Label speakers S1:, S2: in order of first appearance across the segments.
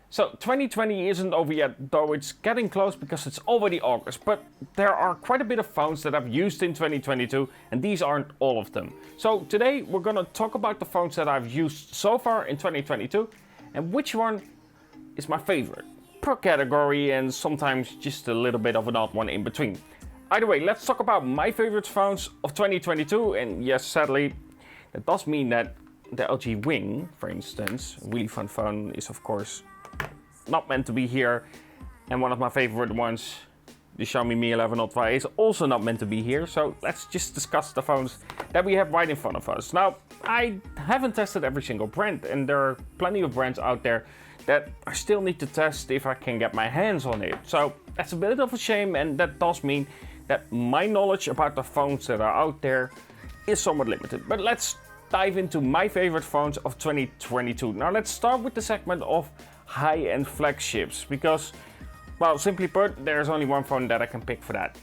S1: So 2020 isn't over yet, though it's getting close because it's already August, but there are quite a bit of phones that I've used in 2022 and these aren't all of them. So today we're gonna talk about the phones that I've used so far in 2022 and which one is my favorite per category and sometimes just a little bit of an odd one in between. Either way, let's talk about my favorite phones of 2022, and yes, sadly, that does mean that the LG Wing, for instance, a really fun phone, is of course not meant to be here, and one of my favorite ones, the Xiaomi Mi 11 Ultra, is also not meant to be here. So let's just discuss the phones that we have right in front of us. Now, I haven't tested every single brand, and there are plenty of brands out there that I still need to test if I can get my hands on it. So that's a bit of a shame, and that does mean that my knowledge about the phones that are out there is somewhat limited. But let's dive into my favorite phones of 2022. Now let's start with the segment of high-end flagships, because, well, simply put, there's only one phone that I can pick for that.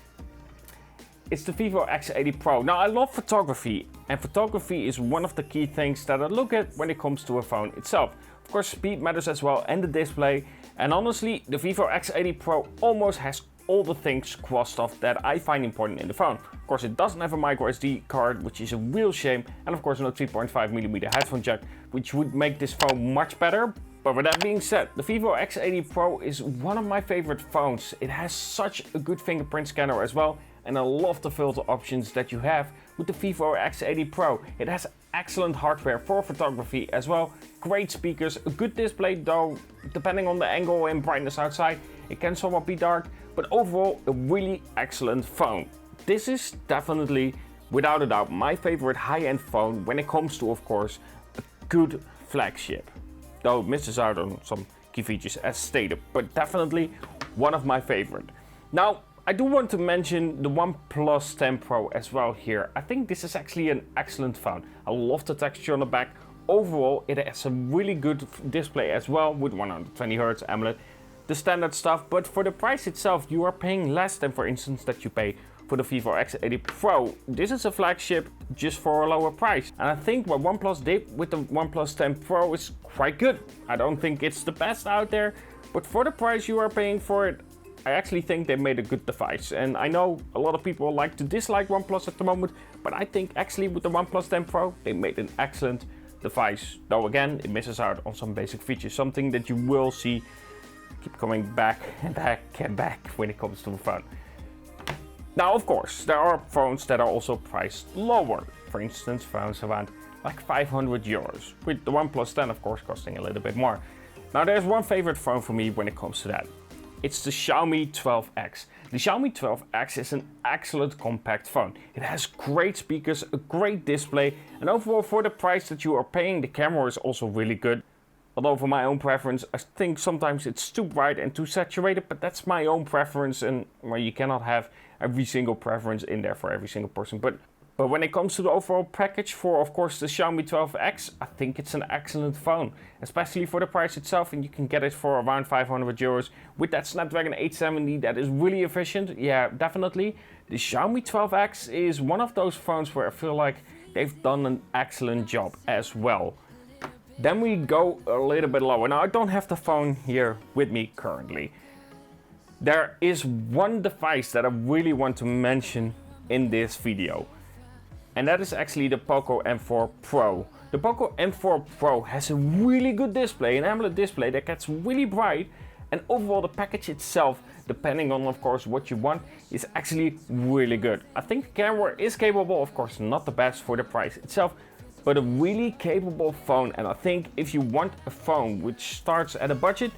S1: It's the Vivo X80 Pro. Now, I love photography, and photography is one of the key things that I look at when it comes to a phone itself. Of course, speed matters as well, and the display, and honestly, the Vivo X80 Pro almost has all the things crossed off that I find important in the phone. Of course, it doesn't have a micro SD card, which is a real shame, and of course no 3.5mm headphone jack, which would make this phone much better. But with that being said, the Vivo X80 Pro is one of my favorite phones. It has such a good fingerprint scanner as well, and I love the filter options that you have with the Vivo X80 Pro. It has excellent hardware for photography as well, great speakers, a good display, though depending on the angle and brightness outside, it can somewhat be dark, but overall a really excellent phone. This is definitely, without a doubt, my favorite high-end phone when it comes to, of course, a good flagship. Though it misses out on some key features as stated, but definitely one of my favorite. Now, I do want to mention the OnePlus 10 Pro as well here. I think this is actually an excellent phone. I love the texture on the back. Overall, it has a really good display as well with 120Hz AMOLED, the standard stuff, but for the price itself, you are paying less than, for instance, that you pay for the Vivo X80 Pro. This is a flagship just for a lower price. And I think what OnePlus did with the OnePlus 10 Pro is quite good. I don't think it's the best out there, but for the price you are paying for it, I actually think they made a good device. And I know a lot of people like to dislike OnePlus at the moment, but I think actually with the OnePlus 10 Pro, they made an excellent device. Though again, it misses out on some basic features, something that you will see keep coming back and back and back when it comes to the phone. Now, of course, there are phones that are also priced lower. For instance, phones around like 500 euros, with the OnePlus 10 of course costing a little bit more. Now, there's one favorite phone for me when it comes to that. It's the Xiaomi 12X. The Xiaomi 12X is an excellent compact phone. It has great speakers, a great display, and overall for the price that you are paying, the camera is also really good. Although for my own preference, I think sometimes it's too bright and too saturated, but that's my own preference, and well, you cannot have every single preference in there for every single person. But when it comes to the overall package for, of course, the Xiaomi 12X, I think it's an excellent phone, especially for the price itself, and you can get it for around 500 euros with that Snapdragon 870 that is really efficient. Yeah, definitely. The Xiaomi 12X is one of those phones where I feel like they've done an excellent job as well. Then we go a little bit lower. Now, I don't have the phone here with me currently. There is one device that I really want to mention in this video, and that is actually the Poco M4 Pro. The Poco M4 Pro has a really good display, an AMOLED display that gets really bright, and overall the package itself, depending on of course what you want, is actually really good. I think the camera is capable, of course not the best for the price itself, but a really capable phone. And I think if you want a phone which starts at a budget,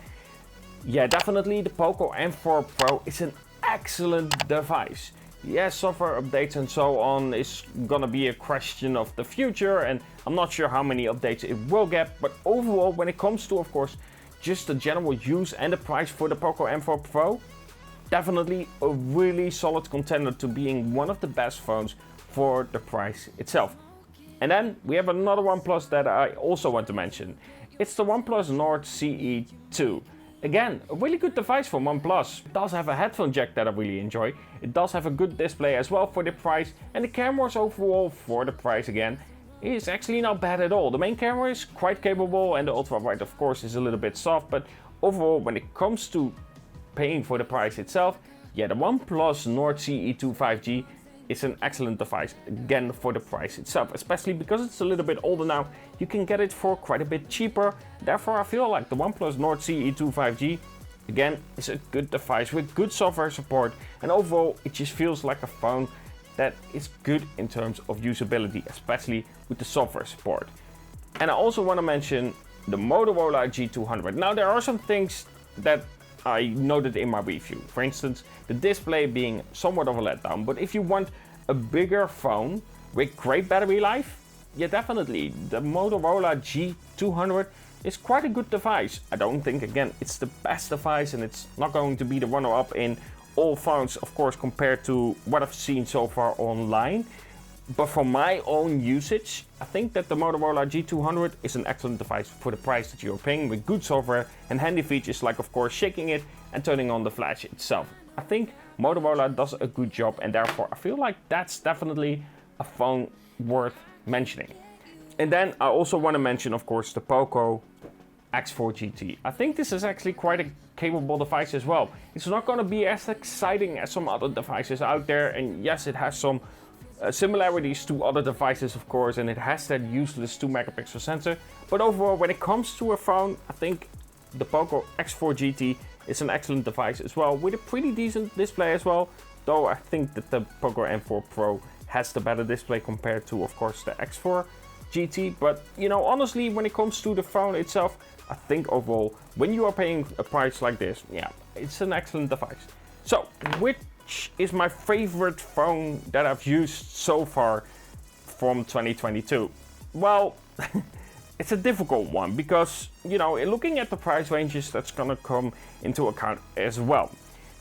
S1: yeah, definitely the Poco M4 Pro is an excellent device. Yes, software updates and so on is gonna be a question of the future, and I'm not sure how many updates it will get, but overall when it comes to, of course, just the general use and the price for the Poco M4 Pro, definitely a really solid contender to being one of the best phones for the price itself. And then we have another OnePlus that I also want to mention. It's the OnePlus Nord CE2. Again, a really good device for OnePlus. It does have a headphone jack that I really enjoy. It does have a good display as well for the price, and the cameras overall for the price again is actually not bad at all. The main camera is quite capable, and the ultra wide of course is a little bit soft, but overall, when it comes to paying for the price itself, yeah, the OnePlus Nord CE2 5G is an excellent device, again, for the price itself, especially because it's a little bit older now. You can get it for quite a bit cheaper. Therefore, I feel like the OnePlus Nord CE2 5G, again, is a good device with good software support, and overall, it just feels like a phone that is good in terms of usability, especially with the software support. And I also want to mention the Motorola G200. Now, there are some things that I noted in my review. For instance, the display being somewhat of a letdown. But if you want a bigger phone with great battery life, yeah, definitely the Motorola G200 is quite a good device. I don't think, again, it's the best device, and it's not going to be the runner-up in all phones, of course, compared to what I've seen so far online. But for my own usage, I think that the Motorola G200 is an excellent device for the price that you're paying, with good software and handy features like, of course, shaking it and turning on the flash itself. I think Motorola does a good job, and therefore I feel like that's definitely a phone worth mentioning. And then I also want to mention, of course, the Poco X4 GT. I think this is actually quite a capable device as well. It's not going to be as exciting as some other devices out there, and yes, it has some similarities to other devices, of course, and it has that useless 2 megapixel sensor. But overall, when it comes to a phone, I think the Poco X4 GT is an excellent device as well, with a pretty decent display as well. Though I think that the Poco M4 Pro has the better display compared to, of course, the X4 GT. But, you know, honestly, when it comes to the phone itself, I think overall, when you are paying a price like this, yeah, it's an excellent device. So, which is my favorite phone that I've used so far from 2022? Well, it's a difficult one because, you know, looking at the price ranges, that's gonna come into account as well.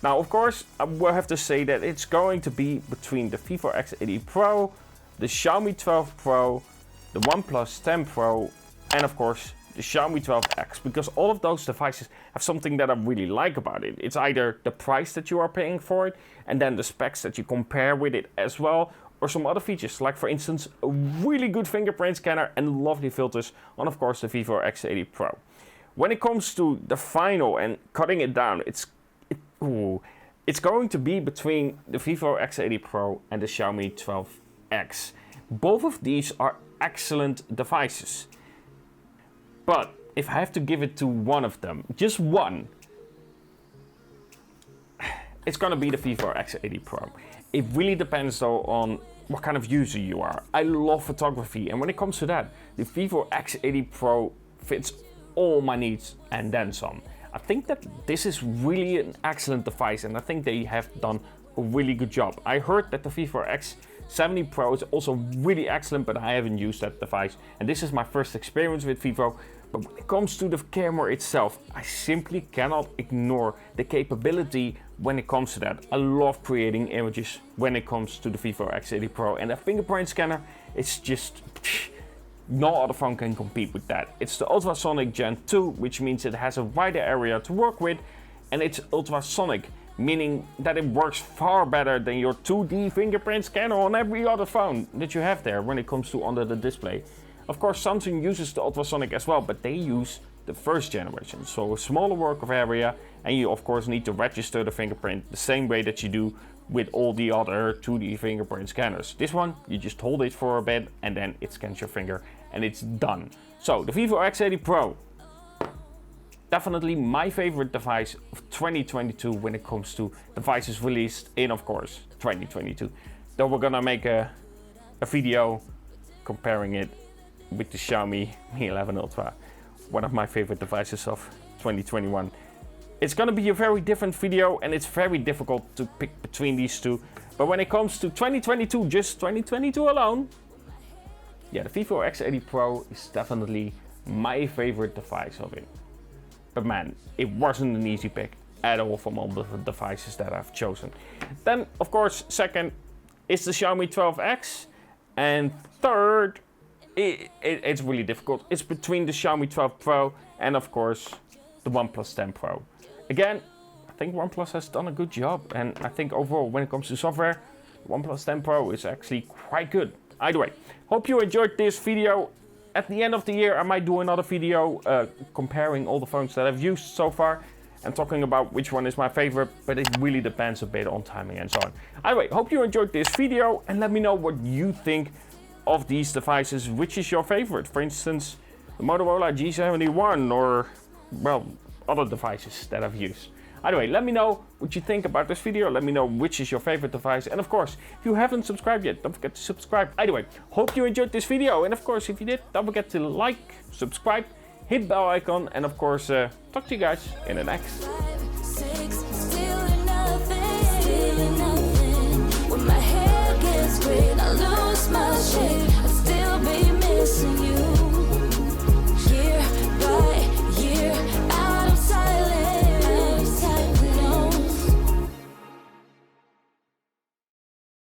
S1: Now, of course, I will have to say that it's going to be between the Vivo X80 Pro, the Xiaomi 12 Pro, the OnePlus 10 Pro, and of course, the Xiaomi 12X, because all of those devices have something that I really like about it. It's either the price that you are paying for it, and then the specs that you compare with it as well, or some other features, like for instance, a really good fingerprint scanner and lovely filters on, of course, the Vivo X80 Pro. When it comes to the final and cutting it down, it's going to be between the Vivo X80 Pro and the Xiaomi 12X. Both of these are excellent devices. But if I have to give it to one of them, just one, it's gonna be the Vivo X80 Pro. It really depends though on what kind of user you are. I love photography, and when it comes to that, the Vivo X80 Pro fits all my needs and then some. I think that this is really an excellent device, and I think they have done a really good job. I heard that the Vivo X70 Pro is also really excellent, but I haven't used that device, and this is my first experience with Vivo. But when it comes to the camera itself, I simply cannot ignore the capability when it comes to that. I love creating images when it comes to the Vivo X80 Pro, and the fingerprint scanner, it's just, no other phone can compete with that. It's the ultrasonic Gen 2, which means it has a wider area to work with, and it's ultrasonic, meaning that it works far better than your 2D fingerprint scanner on every other phone that you have there when it comes to under the display. Of course, Samsung uses the ultrasonic as well, but they use the first generation, so a smaller work of area, and you of course need to register the fingerprint the same way that you do with all the other 2D fingerprint scanners. This one, you just hold it for a bit and then it scans your finger and it's done. So the Vivo X80 Pro, definitely my favorite device of 2022 when it comes to devices released in, of course, 2022. Though we're gonna make a video comparing it with the Xiaomi Mi 11 Ultra, one of my favorite devices of 2021. It's gonna be a very different video, and it's very difficult to pick between these two. But when it comes to 2022, just 2022 alone, yeah, the Vivo X80 Pro is definitely my favorite device of it. But man, it wasn't an easy pick at all from all the devices that I've chosen. Then, of course, second is the Xiaomi 12X, and third, it's really difficult. It's between the Xiaomi 12 Pro and, of course, the OnePlus 10 Pro. Again, I think OnePlus has done a good job, and I think overall, when it comes to software, the OnePlus 10 Pro is actually quite good. Either way, hope you enjoyed this video. at the end of the year I might do another video comparing all the phones that I've used so far and talking about which one is my favorite, but it really depends a bit on timing and so on. Anyway, hope you enjoyed this video and let me know what you think of these devices. Which is your favorite? For instance, the Motorola G71 or, well, other devices that I've used. Anyway, let me know what you think about this video. Let me know which is your favorite device. And of course, if you haven't subscribed yet, don't forget to subscribe. Anyway, hope you enjoyed this video. And of course, if you did, don't forget to like, subscribe, hit bell icon. And of course, talk to you guys in the next.
S2: 5, 6, still nothing. When my hair gets gray, I lose my